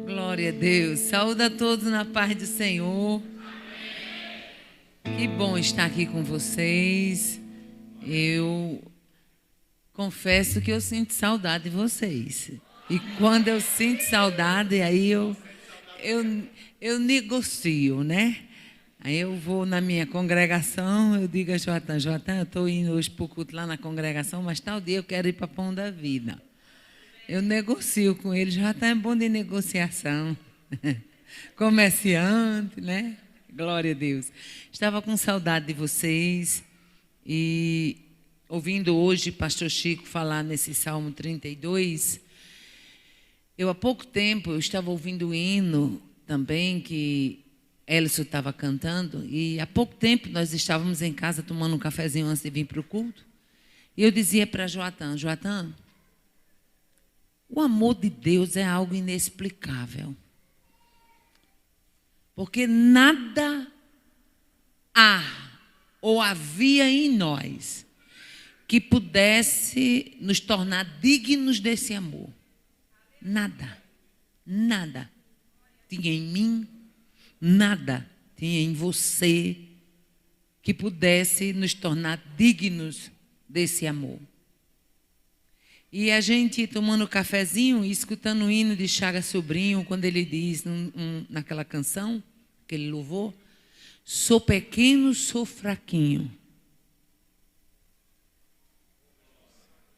Glória a Deus. Saúde a todos na paz do Senhor. Que bom estar aqui com vocês. Eu confesso que eu sinto saudade de vocês. E quando eu sinto saudade, aí eu negocio, né? Aí eu vou na minha congregação, eu digo a Joatan, eu estou indo hoje para o culto lá na congregação, mas tal dia eu quero ir para Pão da Vida. Eu negocio com ele, Joatan é bom de negociação. Comerciante, né? Glória a Deus. Estava com saudade de vocês e ouvindo hoje pastor Chico falar nesse Salmo 32, há pouco tempo eu estava ouvindo o hino também que Elison estava cantando e há pouco tempo nós estávamos em casa tomando um cafezinho antes de vir para o culto e eu dizia para Joatan, o amor de Deus é algo inexplicável. Porque nada há ou havia em nós que pudesse nos tornar dignos desse amor. Nada. Nada. Tinha em mim, nada tinha em você que pudesse nos tornar dignos desse amor. E a gente tomando cafezinho e escutando o hino de Chagas Sobrinho, quando ele diz naquela canção, aquele louvor, sou pequeno, sou fraquinho,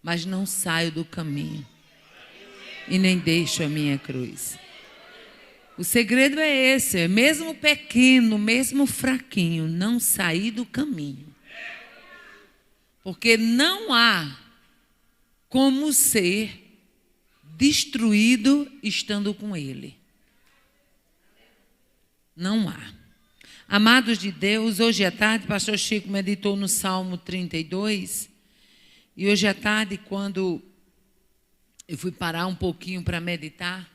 mas não saio do caminho e nem deixo a minha cruz. O segredo é esse, mesmo pequeno, mesmo fraquinho, não sair do caminho. Porque não há como ser destruído estando com Ele. Não há. Amados de Deus, hoje à tarde, pastor Chico meditou no Salmo 32, e hoje à tarde, quando eu fui parar um pouquinho para meditar,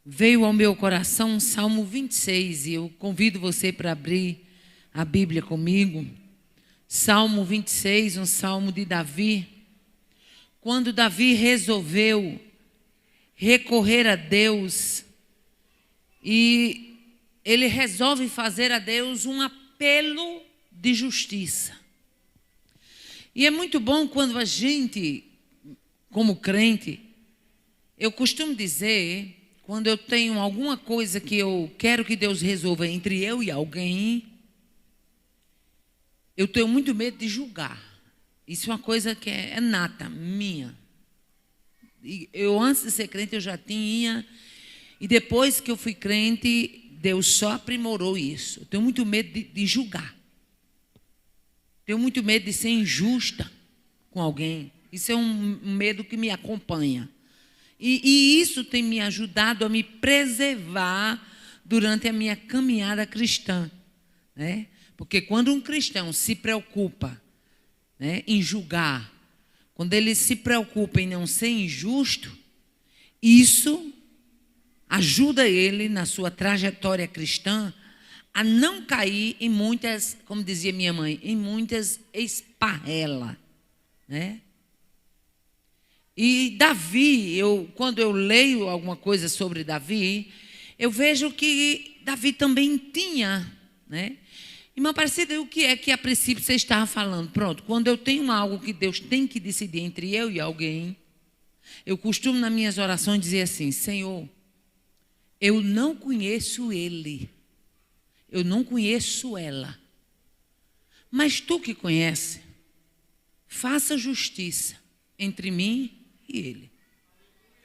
veio ao meu coração um Salmo 26, e eu convido você para abrir a Bíblia comigo. Salmo 26, um salmo de Davi. Quando Davi resolveu recorrer a Deus e ele resolve fazer a Deus um apelo de justiça. E é muito bom quando a gente, como crente, eu costumo dizer, quando eu tenho alguma coisa que eu quero que Deus resolva entre eu e alguém, eu tenho muito medo de julgar. Isso é uma coisa que é nata, minha. Eu, antes de ser crente, eu já tinha. E depois que eu fui crente, Deus só aprimorou isso. Eu tenho muito medo de julgar. Tenho muito medo de ser injusta com alguém. Isso é um medo que me acompanha. E isso tem me ajudado a me preservar durante a minha caminhada cristã, né? Porque quando um cristão se preocupa, né, em julgar, quando ele se preocupa em não ser injusto, isso ajuda ele na sua trajetória cristã a não cair em muitas, como dizia minha mãe, em muitas esparrelas, né? E Davi, quando eu leio alguma coisa sobre Davi, eu vejo que Davi também tinha, né? Irmã Aparecida, o que é que a princípio você estava falando? Pronto, quando eu tenho algo que Deus tem que decidir entre eu e alguém, eu costumo nas minhas orações dizer assim, Senhor, eu não conheço ele, eu não conheço ela, mas tu que conhece, faça justiça entre mim e ele.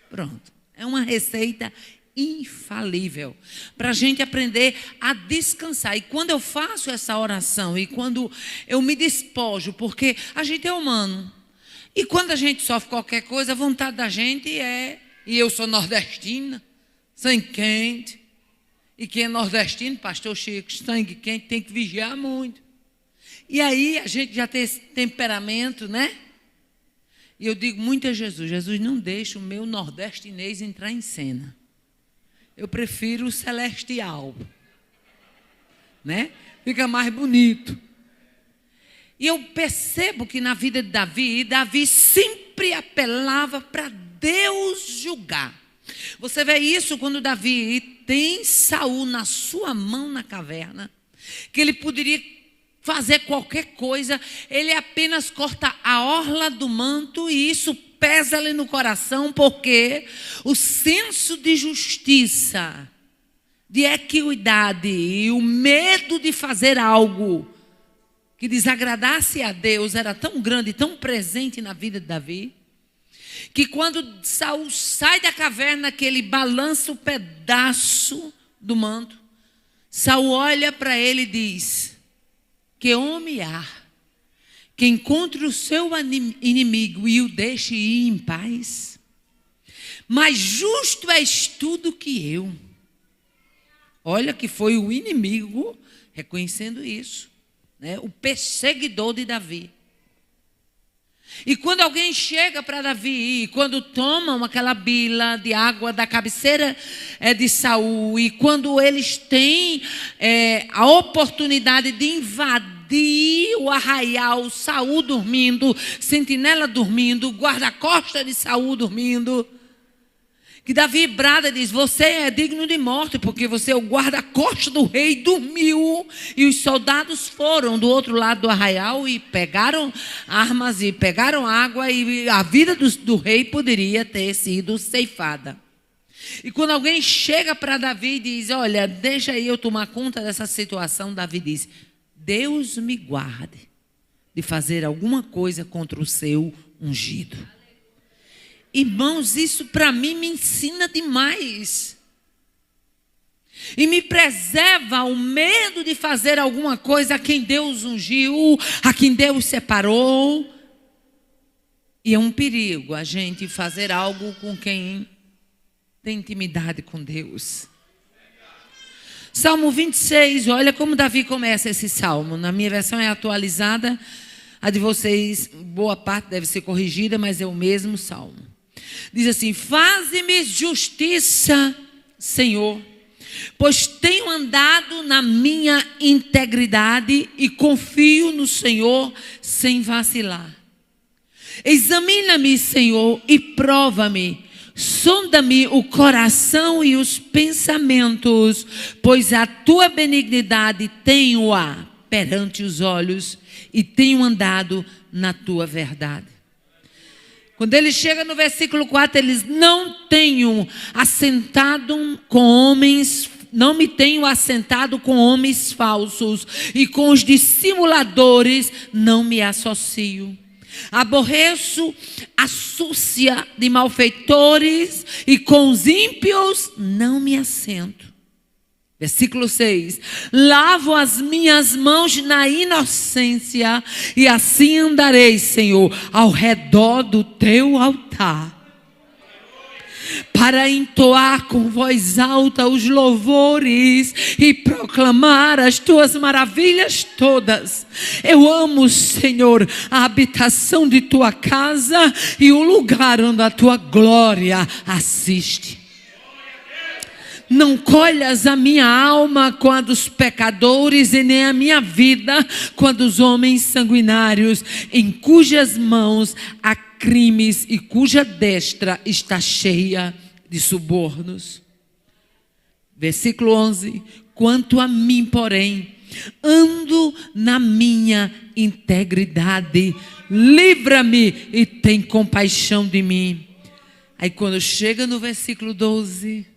Pronto, é uma receita infalível para a gente aprender a descansar. E quando eu faço essa oração e quando eu me despojo, porque a gente é humano, e quando a gente sofre qualquer coisa, a vontade da gente e eu sou nordestina, sangue quente, e quem é nordestino, pastor Chico, sangue quente, tem que vigiar muito. E aí a gente já tem esse temperamento, né? E eu digo muito a Jesus, não deixa o meu nordestinês entrar em cena. Eu prefiro o celestial, né? Fica mais bonito. E eu percebo que na vida de Davi sempre apelava para Deus julgar. Você vê isso quando Davi tem Saul na sua mão na caverna, que ele poderia fazer qualquer coisa, ele apenas corta a orla do manto e isso pesa-lhe no coração, porque o senso de justiça, de equidade e o medo de fazer algo que desagradasse a Deus era tão grande, tão presente na vida de Davi, que quando Saul sai da caverna, que ele balança o pedaço do manto, Saul olha para ele e diz: que homem há que encontre o seu inimigo e o deixe ir em paz? Mas justo és tu do que eu. Olha que foi o inimigo reconhecendo isso, né? O perseguidor de Davi. E quando alguém chega para Davi, e quando tomam aquela bila de água da cabeceira de Saul, e quando eles têm a oportunidade de invadir o arraial, Saul dormindo, sentinela dormindo, guarda-costas de Saul dormindo, que Davi brada e diz: você é digno de morte, porque você é o guarda-costas do rei, dormiu. E os soldados foram do outro lado do arraial e pegaram armas e pegaram água, e a vida do rei poderia ter sido ceifada. E quando alguém chega para Davi e diz: olha, deixa eu tomar conta dessa situação, Davi diz: Deus me guarde de fazer alguma coisa contra o seu ungido. Irmãos, isso para mim me ensina demais. E me preserva o medo de fazer alguma coisa a quem Deus ungiu, a quem Deus separou. E é um perigo a gente fazer algo com quem tem intimidade com Deus. Salmo 26, olha como Davi começa esse salmo. Na minha versão é atualizada, a de vocês, boa parte deve ser corrigida, mas é o mesmo salmo. Diz assim: faze-me justiça, Senhor, pois tenho andado na minha integridade e confio no Senhor sem vacilar. Examina-me, Senhor, e prova-me. Sonda-me o coração e os pensamentos, pois a tua benignidade tenho-a perante os olhos e tenho andado na tua verdade. Quando ele chega no versículo 4, eles não tenho assentado com homens, não me tenho assentado com homens falsos, e com os dissimuladores não me associo. Aborreço a súcia de malfeitores, e com os ímpios não me assento. Versículo 6. Lavo as minhas mãos na inocência, e assim andarei, Senhor, ao redor do teu altar, para entoar com voz alta os louvores e proclamar as tuas maravilhas todas. Eu amo, Senhor, a habitação de tua casa e o lugar onde a tua glória assiste. Não colhas a minha alma com a dos pecadores, e nem a minha vida com a dos homens sanguinários, em cujas mãos há crimes e cuja destra está cheia de subornos. Versículo 11. Quanto a mim, porém, ando na minha integridade, livra-me e tem compaixão de mim. Aí quando chega no versículo 12,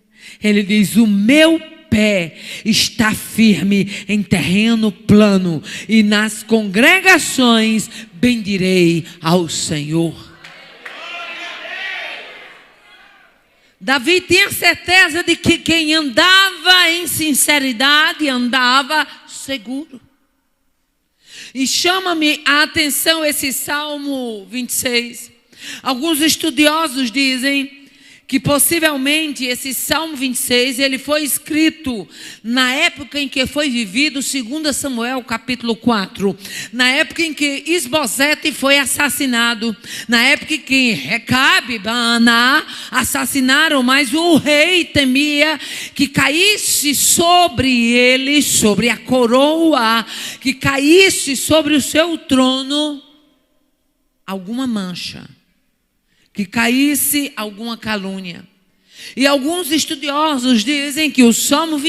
ele diz: o meu pé está firme em terreno plano, e nas congregações bendirei ao Senhor. Davi tinha certeza de que quem andava em sinceridade andava seguro. E chama-me a atenção esse Salmo 26. Alguns estudiosos dizem que possivelmente esse Salmo 26, ele foi escrito na época em que foi vivido 2 Samuel capítulo 4, na época em que Isbosete foi assassinado, na época em que Recabe e Baaná assassinaram, mas o rei temia que caísse sobre ele, sobre a coroa, que caísse sobre o seu trono alguma mancha, que caísse alguma calúnia. E alguns estudiosos dizem que o Salmo